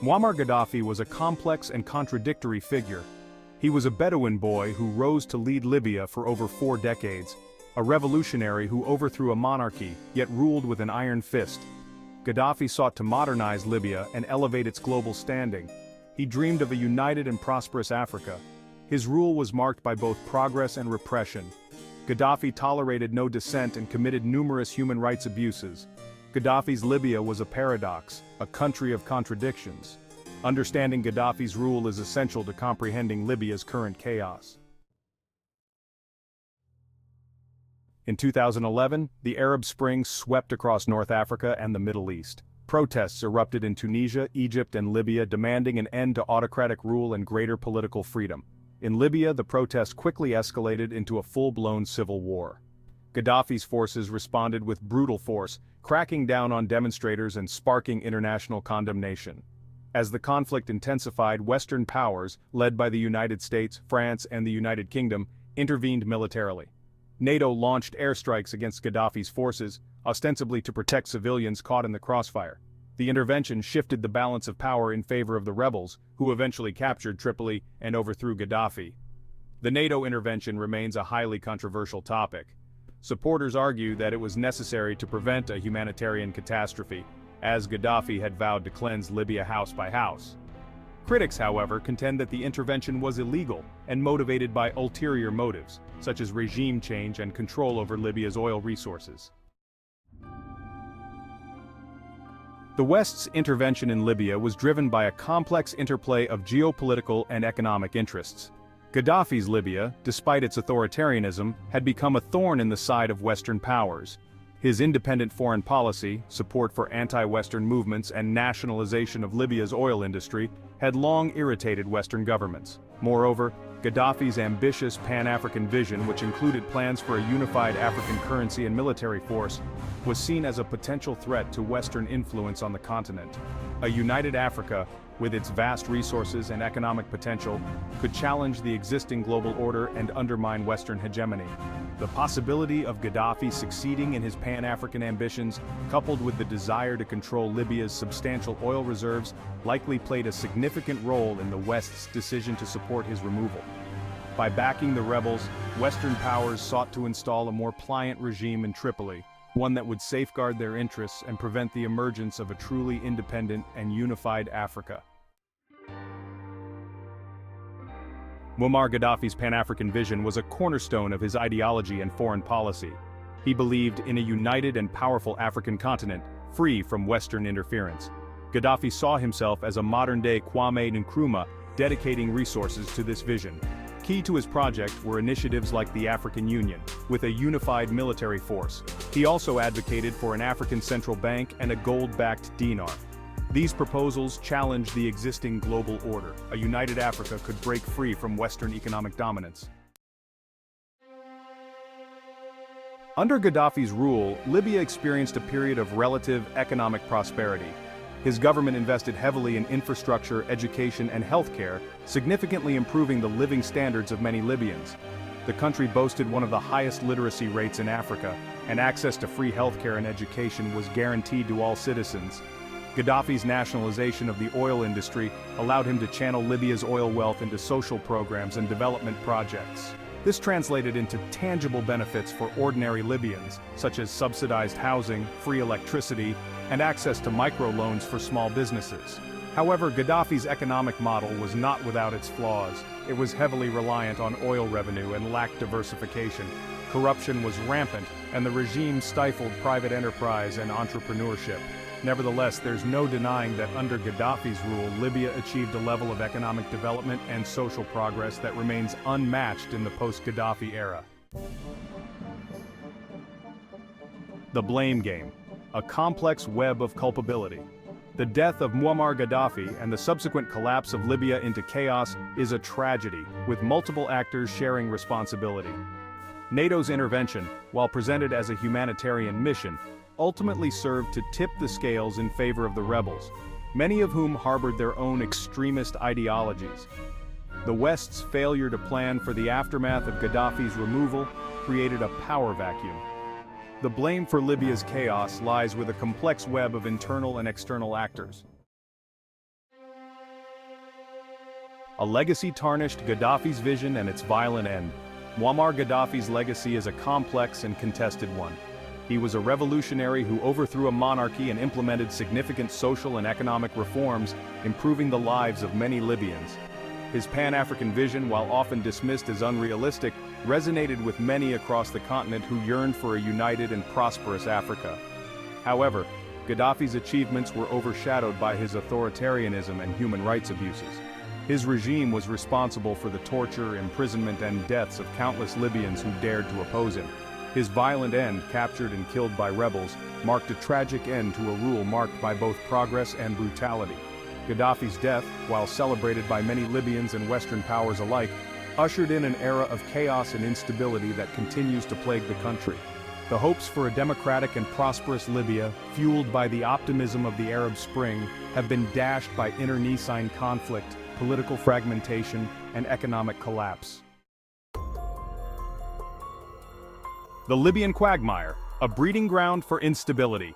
Muammar Gaddafi was a complex and contradictory figure. He was a Bedouin boy who rose to lead Libya for over 4 decades, a revolutionary who overthrew a monarchy, yet ruled with an iron fist. Gaddafi sought to modernize Libya and elevate its global standing. He dreamed of a united and prosperous Africa. His rule was marked by both progress and repression. Gaddafi tolerated no dissent and committed numerous human rights abuses. Gaddafi's Libya was a paradox, a country of contradictions. Understanding Gaddafi's rule is essential to comprehending Libya's current chaos. In 2011, the Arab Spring swept across North Africa and the Middle East. Protests erupted in Tunisia, Egypt, and Libya demanding an end to autocratic rule and greater political freedom. In Libya, the protest quickly escalated into a full-blown civil war. Gaddafi's forces responded with brutal force, cracking down on demonstrators and sparking international condemnation. As the conflict intensified, Western powers, led by the United States, France, and the United Kingdom, intervened militarily. NATO launched airstrikes against Gaddafi's forces, ostensibly to protect civilians caught in the crossfire. The intervention shifted the balance of power in favor of the rebels, who eventually captured Tripoli and overthrew Gaddafi. The NATO intervention remains a highly controversial topic. Supporters argue that it was necessary to prevent a humanitarian catastrophe, as Gaddafi had vowed to cleanse Libya house by house. Critics, however, contend that the intervention was illegal and motivated by ulterior motives, such as regime change and control over Libya's oil resources. The West's intervention in Libya was driven by a complex interplay of geopolitical and economic interests. Gaddafi's Libya, despite its authoritarianism, had become a thorn in the side of Western powers. His independent foreign policy, support for anti-Western movements, and nationalization of Libya's oil industry had long irritated Western governments. Moreover, Gaddafi's ambitious Pan-African vision, which included plans for a unified African currency and military force, was seen as a potential threat to Western influence on the continent. A united Africa, with its vast resources and economic potential, could challenge the existing global order and undermine Western hegemony. The possibility of Gaddafi succeeding in his Pan-African ambitions, coupled with the desire to control Libya's substantial oil reserves, likely played a significant role in the West's decision to support his removal. By backing the rebels, Western powers sought to install a more pliant regime in Tripoli, one that would safeguard their interests and prevent the emergence of a truly independent and unified Africa. Muammar Gaddafi's Pan-African vision was a cornerstone of his ideology and foreign policy. He believed in a united and powerful African continent, free from Western interference. Gaddafi saw himself as a modern-day Kwame Nkrumah, dedicating resources to this vision. Key to his project were initiatives like the African Union, with a unified military force. He also advocated for an African central bank and a gold-backed dinar. These proposals challenged the existing global order. A united Africa could break free from Western economic dominance. Under Gaddafi's rule, Libya experienced a period of relative economic prosperity. His government invested heavily in infrastructure, education, and healthcare, significantly improving the living standards of many Libyans. The country boasted one of the highest literacy rates in Africa, and access to free healthcare and education was guaranteed to all citizens. Gaddafi's nationalization of the oil industry allowed him to channel Libya's oil wealth into social programs and development projects. This translated into tangible benefits for ordinary Libyans, such as subsidized housing, free electricity, and access to microloans for small businesses. However, Gaddafi's economic model was not without its flaws. It was heavily reliant on oil revenue and lacked diversification. Corruption was rampant, and the regime stifled private enterprise and entrepreneurship. Nevertheless, there's no denying that under Gaddafi's rule, Libya achieved a level of economic development and social progress that remains unmatched in the post-Gaddafi era. The blame game, a complex web of culpability. The death of Muammar Gaddafi and the subsequent collapse of Libya into chaos is a tragedy, with multiple actors sharing responsibility. NATO's intervention, while presented as a humanitarian mission, ultimately served to tip the scales in favor of the rebels, many of whom harbored their own extremist ideologies. The West's failure to plan for the aftermath of Gaddafi's removal created a power vacuum. The blame for Libya's chaos lies with a complex web of internal and external actors. A legacy tarnished Gaddafi's vision and its violent end. Muammar Gaddafi's legacy is a complex and contested one. He was a revolutionary who overthrew a monarchy and implemented significant social and economic reforms, improving the lives of many Libyans. His Pan-African vision, while often dismissed as unrealistic, resonated with many across the continent who yearned for a united and prosperous Africa. However, Gaddafi's achievements were overshadowed by his authoritarianism and human rights abuses. His regime was responsible for the torture, imprisonment, and deaths of countless Libyans who dared to oppose him. His violent end, captured and killed by rebels, marked a tragic end to a rule marked by both progress and brutality. Gaddafi's death, while celebrated by many Libyans and Western powers alike, ushered in an era of chaos and instability that continues to plague the country. The hopes for a democratic and prosperous Libya, fueled by the optimism of the Arab Spring, have been dashed by internecine conflict, political fragmentation, and economic collapse. The Libyan quagmire, a breeding ground for instability.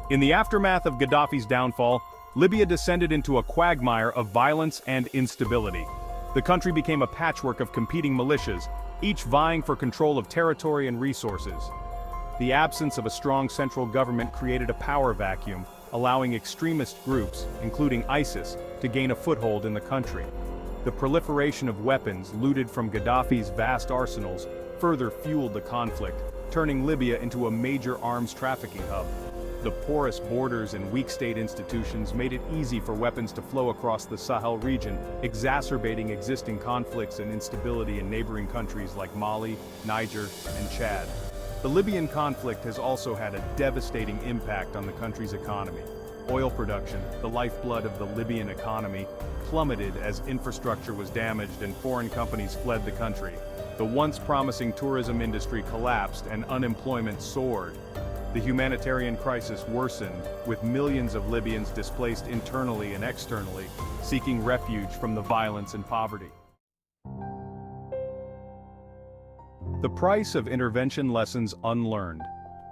In the aftermath of Gaddafi's downfall, Libya descended into a quagmire of violence and instability. The country became a patchwork of competing militias, each vying for control of territory and resources. The absence of a strong central government created a power vacuum, allowing extremist groups, including ISIS, to gain a foothold in the country. The proliferation of weapons looted from Gaddafi's vast arsenals further fueled the conflict, turning Libya into a major arms trafficking hub. The porous borders and weak state institutions made it easy for weapons to flow across the Sahel region, exacerbating existing conflicts and instability in neighboring countries like Mali, Niger, and Chad. The Libyan conflict has also had a devastating impact on the country's economy. Oil production, the lifeblood of the Libyan economy, plummeted as infrastructure was damaged and foreign companies fled the country. The once promising tourism industry collapsed and unemployment soared. The humanitarian crisis worsened, with millions of Libyans displaced internally and externally, seeking refuge from the violence and poverty. The price of intervention lessons unlearned.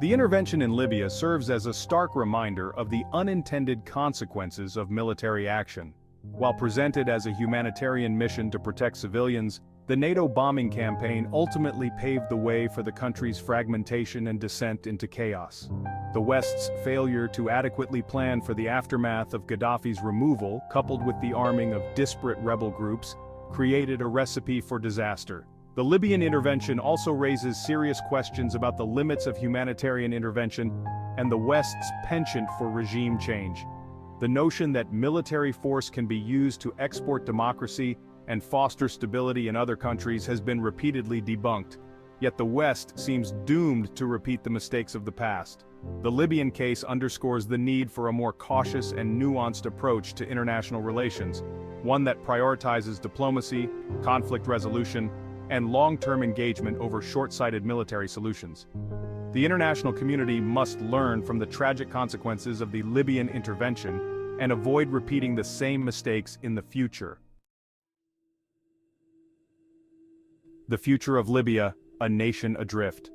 The intervention in Libya serves as a stark reminder of the unintended consequences of military action. While presented as a humanitarian mission to protect civilians, the NATO bombing campaign ultimately paved the way for the country's fragmentation and descent into chaos. The West's failure to adequately plan for the aftermath of Gaddafi's removal, coupled with the arming of disparate rebel groups, created a recipe for disaster. The Libyan intervention also raises serious questions about the limits of humanitarian intervention and the West's penchant for regime change. The notion that military force can be used to export democracy and foster stability in other countries has been repeatedly debunked, yet the West seems doomed to repeat the mistakes of the past. The Libyan case underscores the need for a more cautious and nuanced approach to international relations, one that prioritizes diplomacy, conflict resolution, and long-term engagement over short-sighted military solutions. The international community must learn from the tragic consequences of the Libyan intervention and avoid repeating the same mistakes in the future. The future of Libya, a nation adrift.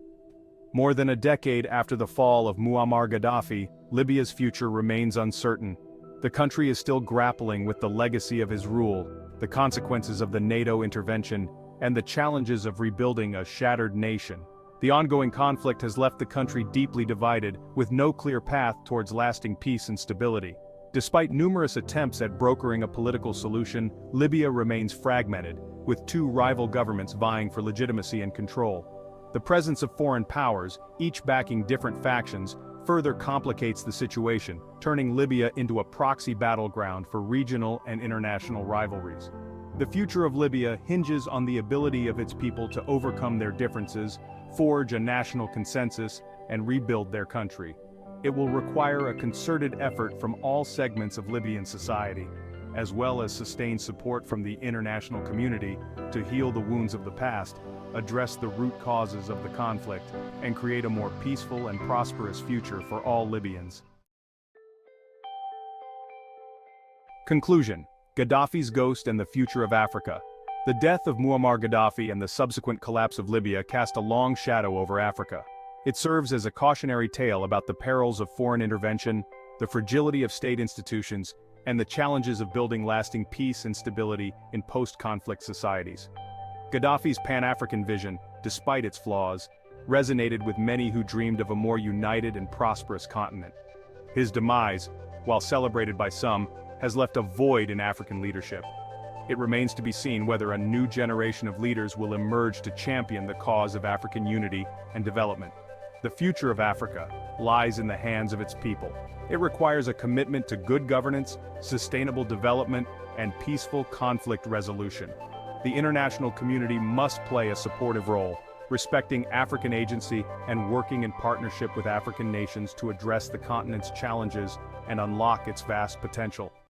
More than a decade after the fall of Muammar Gaddafi, Libya's future remains uncertain. The country is still grappling with the legacy of his rule, the consequences of the NATO intervention, and the challenges of rebuilding a shattered nation. The ongoing conflict has left the country deeply divided, with no clear path towards lasting peace and stability. Despite numerous attempts at brokering a political solution, Libya remains fragmented, with two rival governments vying for legitimacy and control. The presence of foreign powers, each backing different factions, further complicates the situation, turning Libya into a proxy battleground for regional and international rivalries. The future of Libya hinges on the ability of its people to overcome their differences, forge a national consensus, and rebuild their country. It will require a concerted effort from all segments of Libyan society, as well as sustained support from the international community to heal the wounds of the past, address the root causes of the conflict, and create a more peaceful and prosperous future for all Libyans. Conclusion: Gaddafi's ghost and the future of Africa. The death of Muammar Gaddafi and the subsequent collapse of Libya cast a long shadow over Africa. It serves as a cautionary tale about the perils of foreign intervention, the fragility of state institutions, and the challenges of building lasting peace and stability in post-conflict societies. Gaddafi's Pan-African vision, despite its flaws, resonated with many who dreamed of a more united and prosperous continent. His demise, while celebrated by some, has left a void in African leadership. It remains to be seen whether a new generation of leaders will emerge to champion the cause of African unity and development. The future of Africa lies in the hands of its people. It requires a commitment to good governance, sustainable development, and peaceful conflict resolution. The international community must play a supportive role, respecting African agency and working in partnership with African nations to address the continent's challenges and unlock its vast potential.